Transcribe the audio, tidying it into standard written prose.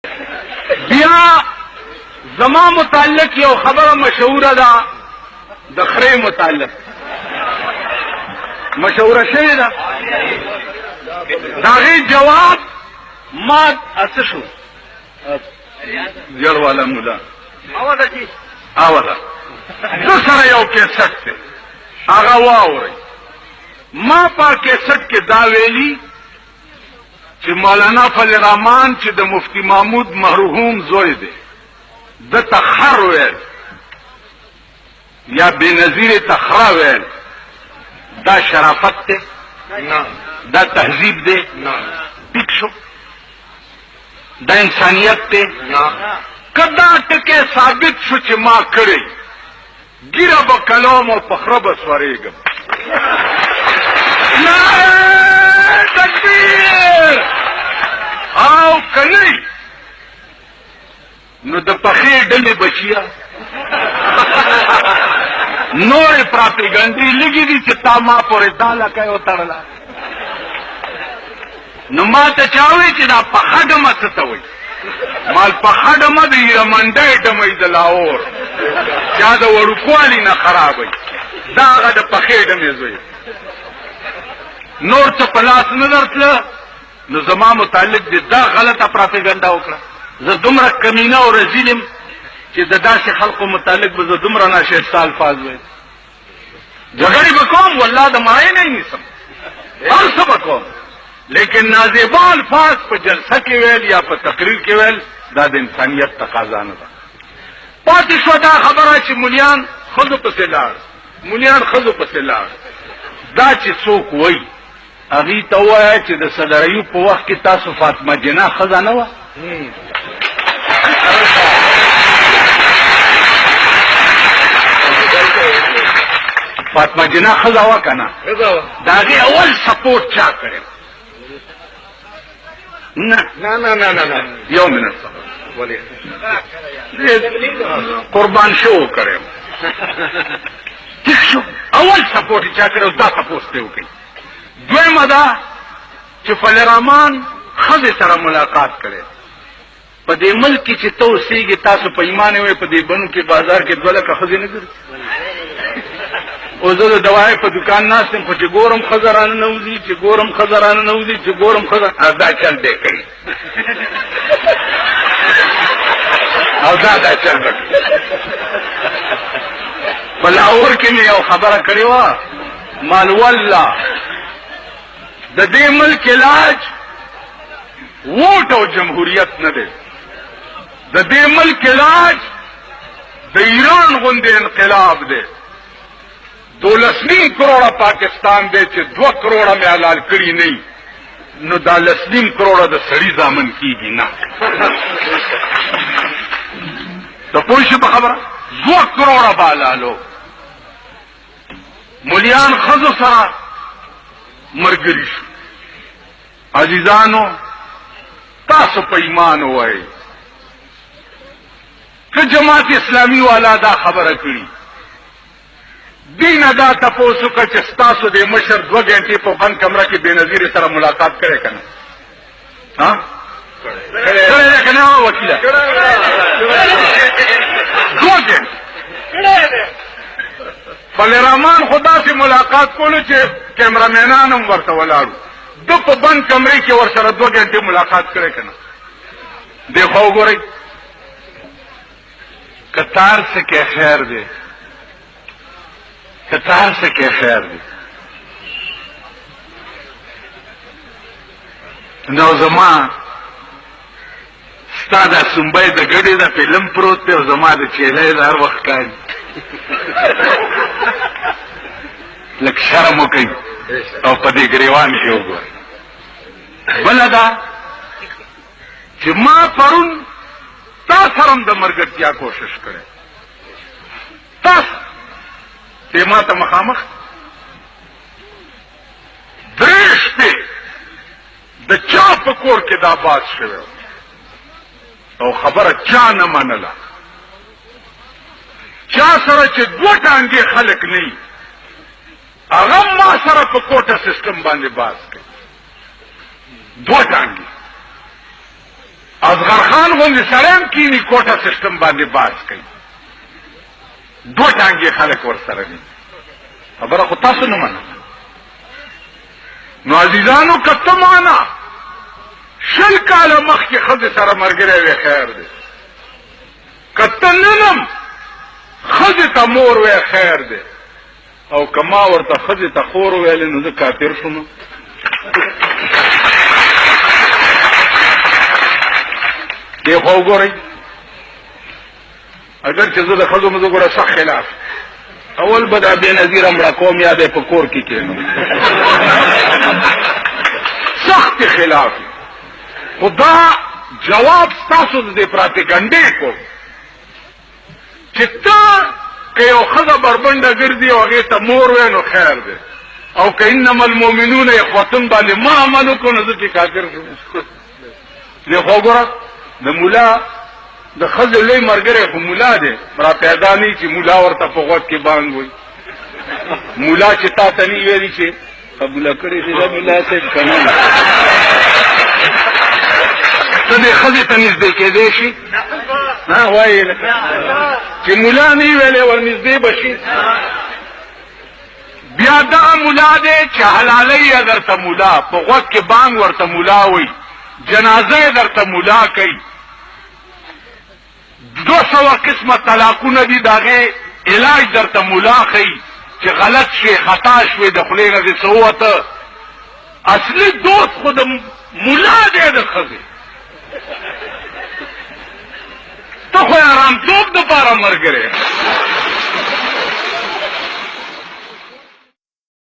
بیا زما متعلق یو خبره مشهوره ده د خره متعلق مشهوره شوې ده د هغې جواب ما څه شو زیړ والا مولا اوله زه سره یو کیسټ دی هغه واورئ ما په کیسټ کې دا ویلي چې مولانا فضل الرحمن چې د مفتی محمود مرحوم زوی دی د تخر ویل یا بنظیر تخرا ویل دا شرافت دی دا تهذیب دی ټیک شو دا انسانیت دی کدا ټکي ثابت شو چې ما کړی ګیره به کلام او پخره به سورېږم تکبیر او کنی نو د پخې ډلې بچیا نورې پراپیګنډې لګې دي چې تا ما پورې دا لکه وتړله نو ما ته چا وایي چې دا پخه ډمه څه ته وایي مال پخه ډمه د هیرمنډۍ ډمه د لاهور چا د وړوکوالي نه خرابوي دا هغه د پخې ډمې زوی نور څه په لاس نه درتله نو زما متعلق دې دا غلطه پراپیګنډه وکړه زه دومره کمینه او رذیل یم چې د داسې خلقو متعلق به زه دومره ناشایسته الفاظ وایم جګړې به کوم والله د مایې نه نیسم هر څه به کوم لیکن نازیبا الفاظ په جلسه کې ویل یا په تقریر کې ویل دا د انسانیت تقاضا نه ده پاتې شوه دا خبره چې مولیان ښځو پسې لاړ مولیان ښځو پسې لاړ دا چې څوک وایي هغې ته ووایه چې د صدر ایوب په وخت کې تاسو فاطمه جناح ښځه نه وه فاطمه جناح ښځه وه که نه د هغې اول سپورټ چا کړی نه یو منټ قربان شو کړی ٹھیک شو اول سپورټ چا کړی دا تپوس ته وکړي دویمه ده چې فضل الرحمن ښځې سره ملاقات کړی په دې ملک کې چې ته اوسېږي تاسو په ایمان وئ په دې بنو کې بازار کې دوه لکه ښځې نه ګرځي او زه د دوایې په دکان ناست یم خو چې ګورم ښځه رانه نوځي چې ګورم ښځه رانه نوځي چې ګورم ښځه دا چل دی کوي او دا چل به کوي په لاهور کې مې یو خبره کړې وه مال والله د دې ملک علاج ووټ او جمهوریت نه دی د دې ملک علاج د ایران غوندې انقلاب دی 12.5 کروڑه پاکستان دی چې 2 کروڑه مې حلال کړي نه نو دا 12.5 کروڑه د سړي زامن کېږي نه ته پوه شو په خبره 2 کروڑه به حلالو مولیان ښځو سره مرګري شو عزیزانو تاسو په ایمان ووایئ که جماعت اسلامي والا دا خبره کړي دینه دا تپوس وکړه چې ستاسو د مشر 2 غنټې په بند کمره کې بېنظیر سره ملاقات کړی که نه کړی دی که نه وکیله 2 غنټې فضل الرحمن خو داسې ملاقات کولو چې کیمرامینان هم ورته ولاړو ده په بند کمرې کې ورسره 2 غنټې ملاقات کړی که نه دی خو وګورئ کتار سے کې خیر دی کتار سے کې خیر دی نو زما ستا دا سنبی د ګډې د فلم پروت دی او زما د چیلۍ د هر وخت کاڼي لږ شرم وکئ او په دې ګریوان کې وګورئ بله ده چې ما پرون تا سره هم د مرګرتیا کوشش کړی تاسو دې ما ته مخامخ 3 شپې د چا په کور کې دا بات شوی او خبره چا نه منله چا سره چې 2 ټانګې خلک نه وي هغه ما سره په کوټه سیسټم باندې باز کوي 2 ټانګې اصغر خان غوندې سړی هم کینی کوټه سسټم باندې باز کوي، دوه ټانګې خلک ورسره دي. خبره خو تاسو نه منه. نو عزیزانو کته معنا 20 کاله مخکې ښځې سره ملګری وی خیر دی، کته ننم ښځې ته مور وی خیر دی، او که ما ورته ښځې ته خور ویلې نو زه کافر شوم. دی خو وګورئ، اگر چې زه د ښځو مزه ګوره سخت خلاف، اول به دا بې نظیره مړه کوم یا به په کور کې کښېنم، سخت خلاف. خو دا جواب ستاسو د دې پراپیګنډې کو چې ته که یو ښځه بربنډه ګرځي او هغې ته مور وی نو خیر دی، او که انما المؤمنون اخوتون باندې ما عمل وکړو نو زه پې کافر شوم. دی خو وګوره د ملا د ښځې لوی ملګری خو ملا دی، را پیدا نه چې ملا ورته په غوږ کې بانګ وایي. ملا چې تا ته نه ویلي چې قبوله کړې دې د ملا صاحب که نه ته دې ښځې ته نږدې کېدی شي؟ وایي چې ملا نه ویلې ور نږدې به شي. بیا دغه ملا دی چې حلالوي یې درته ملا، په غوږ کې بانګ ورته ملا وایي، جنازه یې درته ملا کوي، 200 قسمه طلاقونه دي، د هغې علاج درته ملا ښیي چې غلط شوې خطا شوې د خولې نه دې څه ووته. اصلي دوست خو د ملا دی د ښځې. ته خو یې ارامتوب دپاره ملګری